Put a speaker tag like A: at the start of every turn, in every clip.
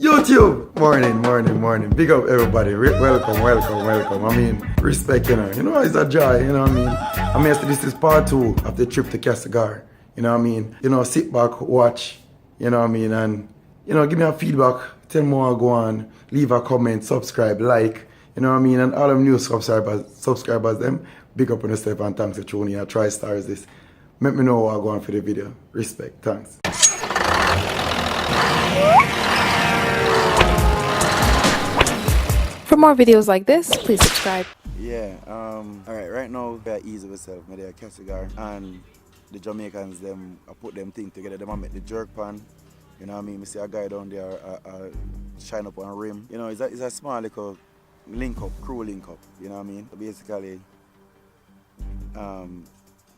A: YouTube! Morning. Big up everybody. Welcome. I mean, respect, you know, it's a joy, you know what I mean? This is part 2 of the trip to Castlegar, you know what I mean? You know, sit back, watch, you know what I mean? And, you know, give me a feedback, tell me what go on, leave a comment, subscribe, like, you know what I mean? And all them new subscribers them, big up on yourself and thanks for tuning in. TroyStarz this. Let me know what go on for the video. Respect, thanks.
B: For more videos like this, please subscribe.
C: Yeah, alright, right now we are easy with myself, me there Castlegar, and the Jamaicans them I put them thing together, them I make the jerk pan. You know what I mean? I see a guy down there shine up on a rim. You know, it's a small little crew link up, you know what I mean? So basically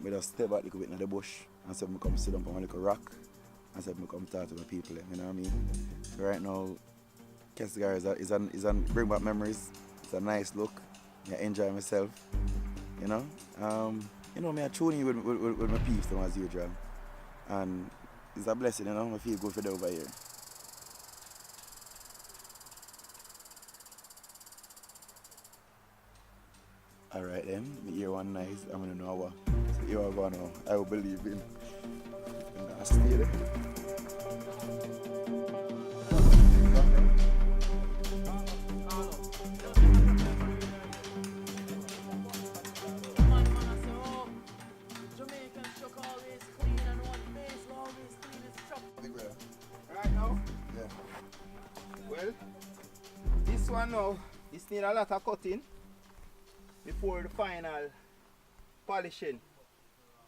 C: we just step back a little bit in the bush and say I come sit down on a little rock and say I come talk to my people, you know what I mean? So right now Castlegar is a bring back memories. It's a nice look. I enjoy myself, you know. Me I tune in with my peeps as usual, and it's a blessing, you know. I feel good for them over here. All right then, the ear one nice. I'm gonna know what. So you are gonna know. I will believe in. And I stay there.
D: Right now?
C: Yeah.
D: Well, this one now, this need a lot of cutting before the final polishing.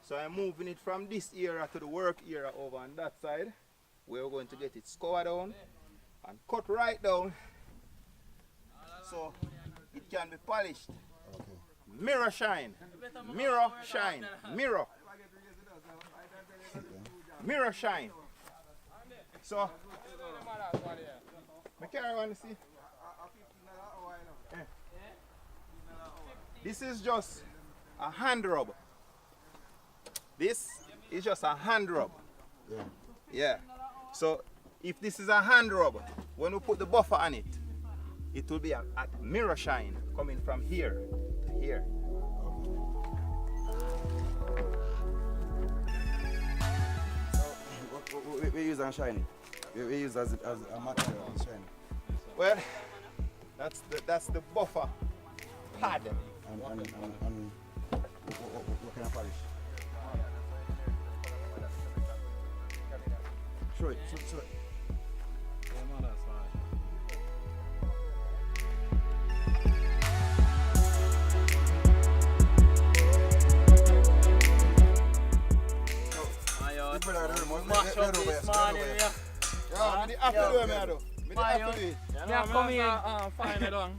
D: So I'm moving it from this area to the work area over on that side. We're going to get it scored down and cut right down so it can be polished.
C: Okay.
D: Mirror shine. Mirror shine. So, I carry on to see. This is just a hand rub. This is just a hand rub. Yeah. So, if this is a hand rub, when we put the buffer on it, it will be a mirror shine coming from here to here.
C: We use and shiny. We use as a material and shiny.
D: Well, that's the buffer pad.
C: And what kind of polish? Show it.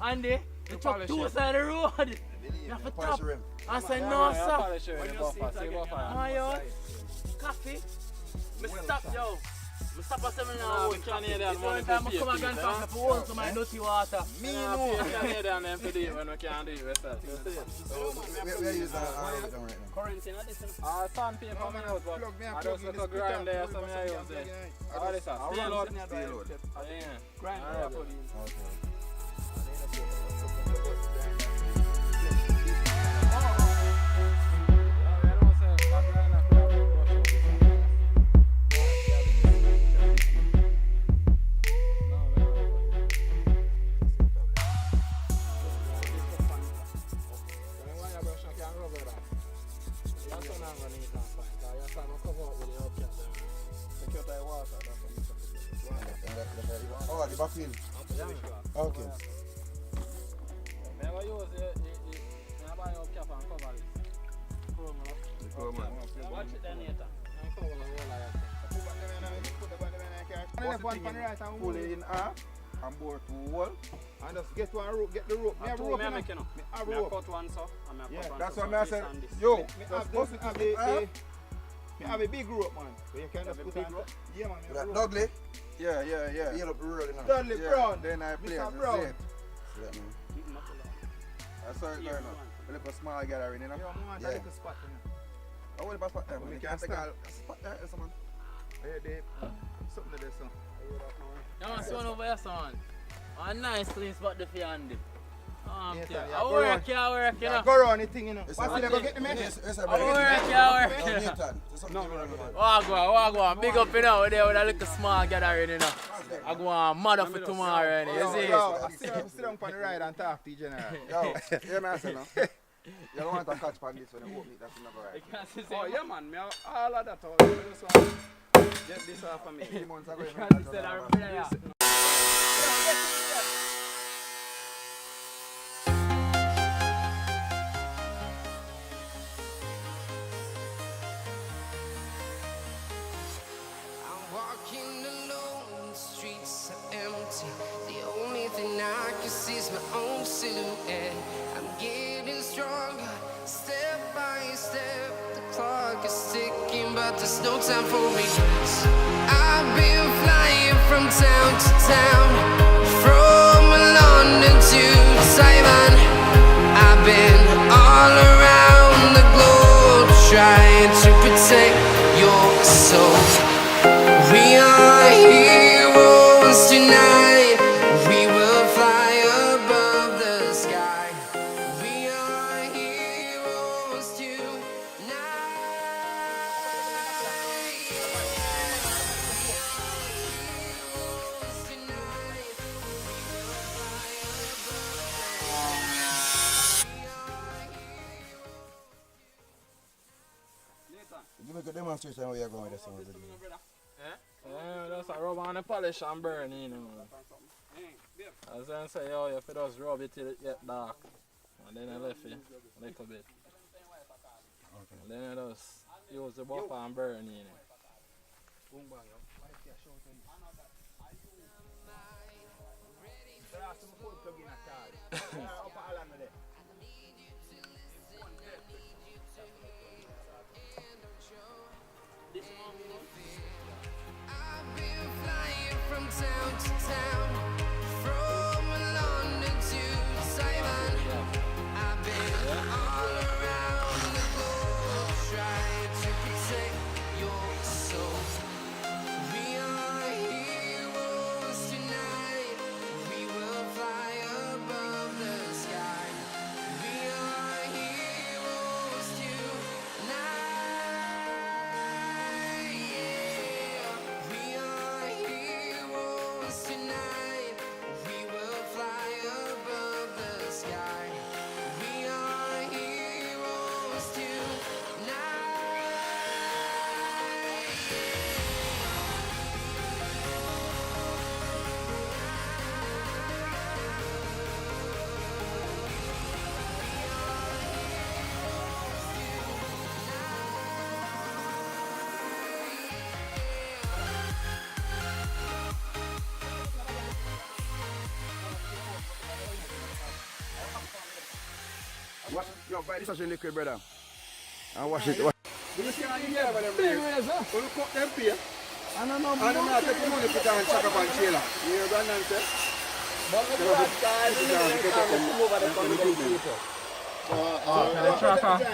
E: Andy, you took 2 sides of the road. You have to top. I said no, sir. My coffee. Me stop, yo. Me stop at 7 now. It's the only time I come again for hold to my dirty water.
D: Me no.
E: Canadian them to do it when we can't do it ourselves.
C: We use that right now.
E: Currency, not this. Sandpaper, man, I just look a grind there, so I use it. All this, steel load. Grind there.
C: Oh, the back wheel. Okay.
E: Never use it. I buy your cap and cover it. Watch it then later.
D: Pull it in half and bore 2 holes and just get one rope, get the rope. Me have rope.
E: I cut one, so
D: that's what I said. Yo, me have a big rope, man. So you can just put on. Yeah, man.
C: That Dudley? Yeah. Yellow road,
D: Dudley Brown.
C: Then I play
D: Mr. Brown.
C: I saw it there now. A little small gathering, you know?
D: Yeah, man, a little spot, you know.
C: I want to spot there, man. You can't take a spot there, someone.
D: Yeah, something like that, so.
E: You want to see one over here, son? A nice clean spot there for you, Andy.
D: Yes, sir.
E: I work, you know.
D: Go around the thing, you know. What's it? Go get the message.
E: I work. Walk on. Big up, you know, there with a little small gathering, you know. I go on mother for tomorrow, you see.
D: Yo, sit down on the ride and talk to the general.
C: Yo, hear me say now. You don't want to catch pan this when you open it, that's not right.
F: Oh yeah man, me all of that out. Just get this off of me. 3 months ago, you
G: I'm walking alone, the streets are empty. The only thing I can see is my own silhouette. I'm getting stronger, step by step. The clock is ticking, but there's no time for regrets. I've been flying from town to town, from London to Taiwan. I've been all around the globe, trying to protect your soul. We are heroes tonight. We will fly above the sky. We are heroes tonight. We are heroes tonight. We will fly above the sky.
C: You make a demonstration how you're going with this one.
F: Yeah, that's a rub on the polish and burn, you know. As I say, yo, if you just rub it till it get dark, and then I left it a little bit. Okay. And then I just use the buffer and burn, you know.
G: I've been flying from town to town, from London to Taiwan. I've been all around the globe, trying to protect your soul. We are heroes tonight. We will fly above the sky. We are heroes tonight. Yeah. We are heroes tonight. We will fly above the sky. We are heroes tonight.
C: What? Yo, buy this such a liquid, brother. And wash it.
F: You see how you get over them days? When you cut them pay, and I'm not take the money put on chuck up on trailer. You hear Brandon say?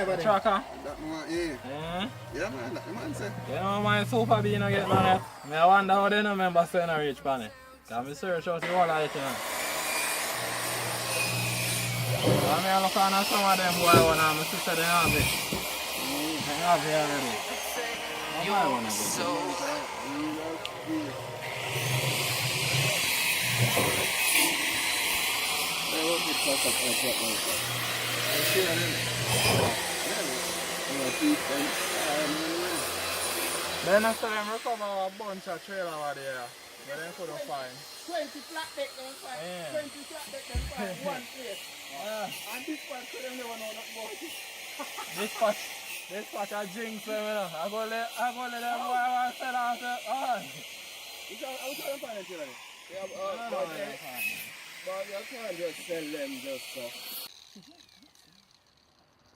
F: The tracker.
C: That man, yeah. Yeah, man, that man say.
F: You know my super bean I get on it. I wonder how they don't remember saying I reach pan it. Can we search out the whole of it, you know? I look on some of them boy when my sister they have it. They have it already. I want Then after them recover a bunch of trailer over there, but they couldn't find.
D: 20 flat deck them find.
F: Yeah.
D: 20 flat deck them find. One place. And this one could have never know that about it.
F: This patch a jinx them, you know. I go let them boy want to sell out the
D: You can't find it here. But you can't just sell them just so.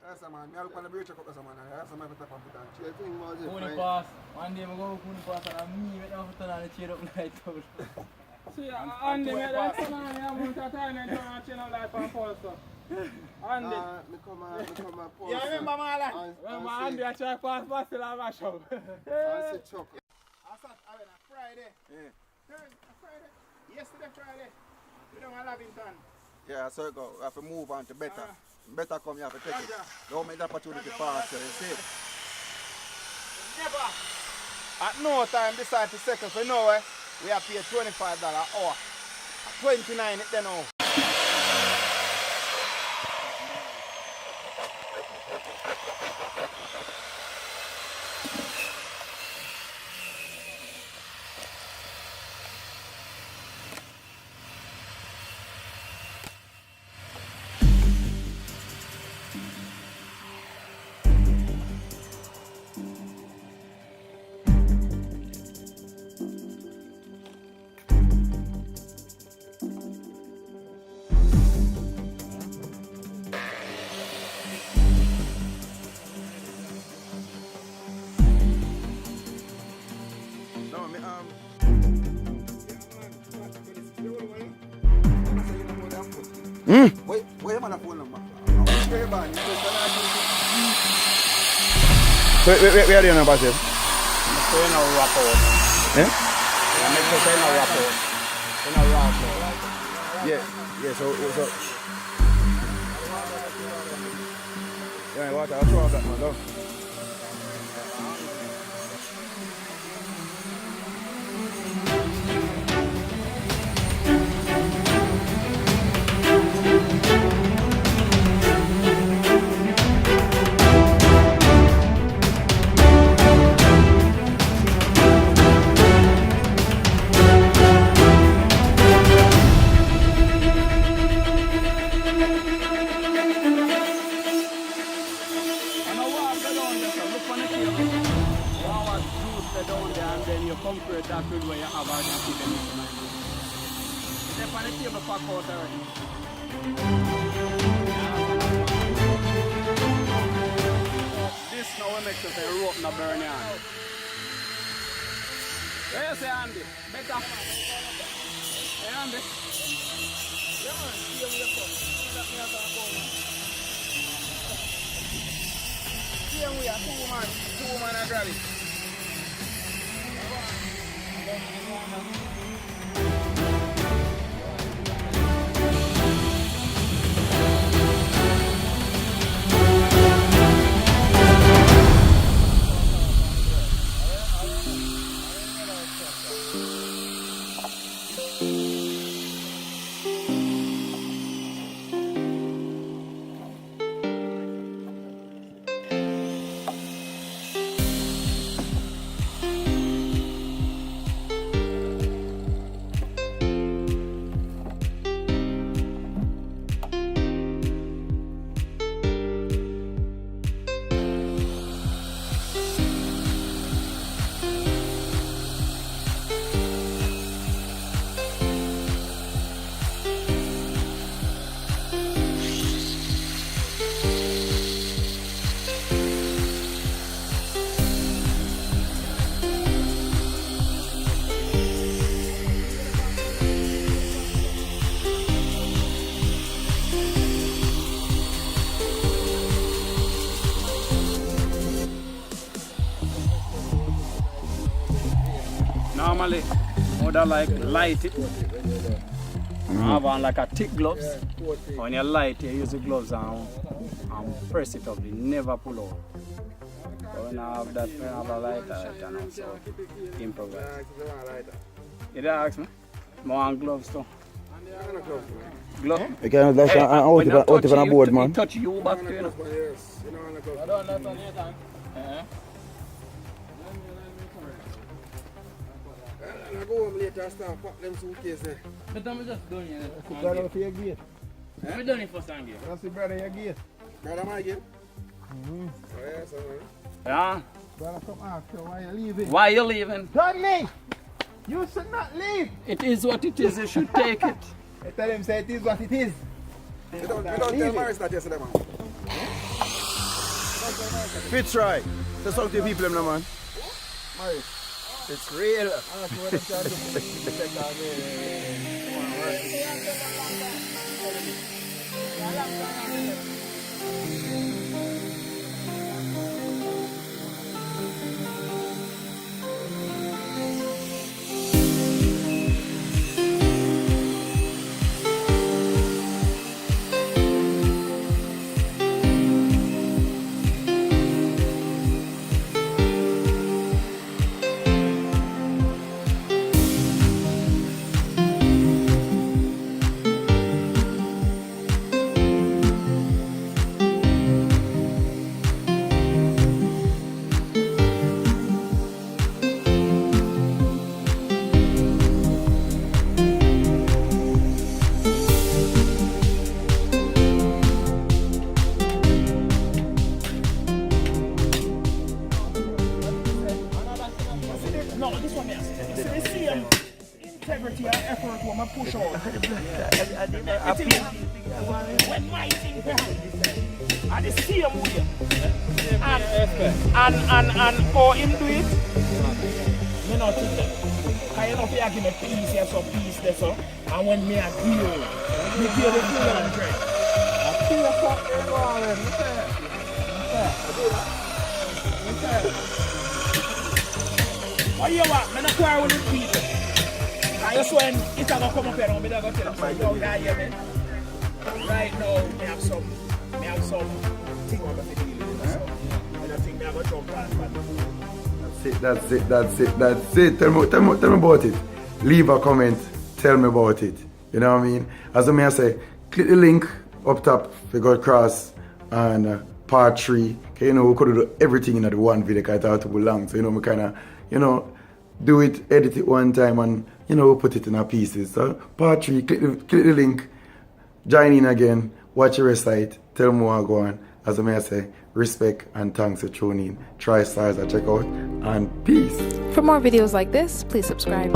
C: That's a man. I look on the bridge, check up as a man. That's a man with a computer.
D: The thing was it,
F: Kuni
D: right?
F: pass. One day I go Kuni pass and me with them turn on the chair up night out. See, Andy made that turn on the amount of time and turn on chain up like a pulsar. Andy.
D: Me come and post.
E: You remember Marlon?
F: Remember Andy I try pass still a mash up.
D: And see Chuck. I sat on a Friday.
C: Yeah.
D: Friday. Yesterday Friday. We don't have Lavington.
C: Yeah, so you go. We have to move on to better. Better come, you have to take it. Don't make the opportunity pass, you see.
D: Never. At no time decide to second for now, we have to pay $25 an hour. At 29 it then now.
C: Where am I phone number?
D: So where are you now, Basil?
E: I'm a wrap out.
D: Eh?
E: I'm a wrap out. In a wrap out.
D: Yeah, so yeah, what I'll throw that man, though.
E: Compare that with where you have our keep them in mind. Step on the table pack out already. This now will make us a rope in the burn hand. Where you say Andy? Better. Hey Andy. Yeah man, see where you come. See where you are, two man and grab it. Normally, would I like light it. Have on like a thick gloves. When you light, you use the gloves and press it up. You never pull out. So when I have that, when I have a lighter, I can also improvise. You did ask me? I want gloves too. Gloves?
A: You can like out of a board, man.
E: Touch you back to you know.
C: I go home later and start pack them suitcases.
E: But I'm just done here.
C: Got out for your gate.
E: I'm done it for Sandy.
C: That's the brother your gate. Brother my gate? Oh yeah, so man.
E: Yeah?
C: Brother come after why you leaving?
E: Why you leaving?
C: Dudley! You should not leave!
E: It is what it is, you should take it.
C: I tell him say it is what it is. You don't tell Maris that yesterday, man.
D: Fitzroy, say something to people, man.
C: Maris.
D: It's real. When my thing behind I the same way. And how him do it? Me not think that. Cause you know if you give me peace here, so peace there, so. And when me a deal, me deal with 200.
F: I feel a fuck everyone.
D: What you want? Me not quarrel with the people. I just when it's gonna come up here and me gonna tell them, yo, yeah, yeah, man. Right now, me have some thing on the video. So, and I think me have a jump on, but
A: That's it. Tell me about it. Leave a comment. Tell me about it. You know what I mean? As I may say, click the link up top for go across and part 3. Okay, you know, we could do everything in the one video because I thought it would long. So, you know, we kind of, you know, do it, edit it one time and, you know, put it in our pieces. So, part 3, click the link, join in again, watch the rest of it, tell me what go on. As I may say, respect and thanks for tuning in. TroyStarz, check out, and peace.
B: For more videos like this, please subscribe.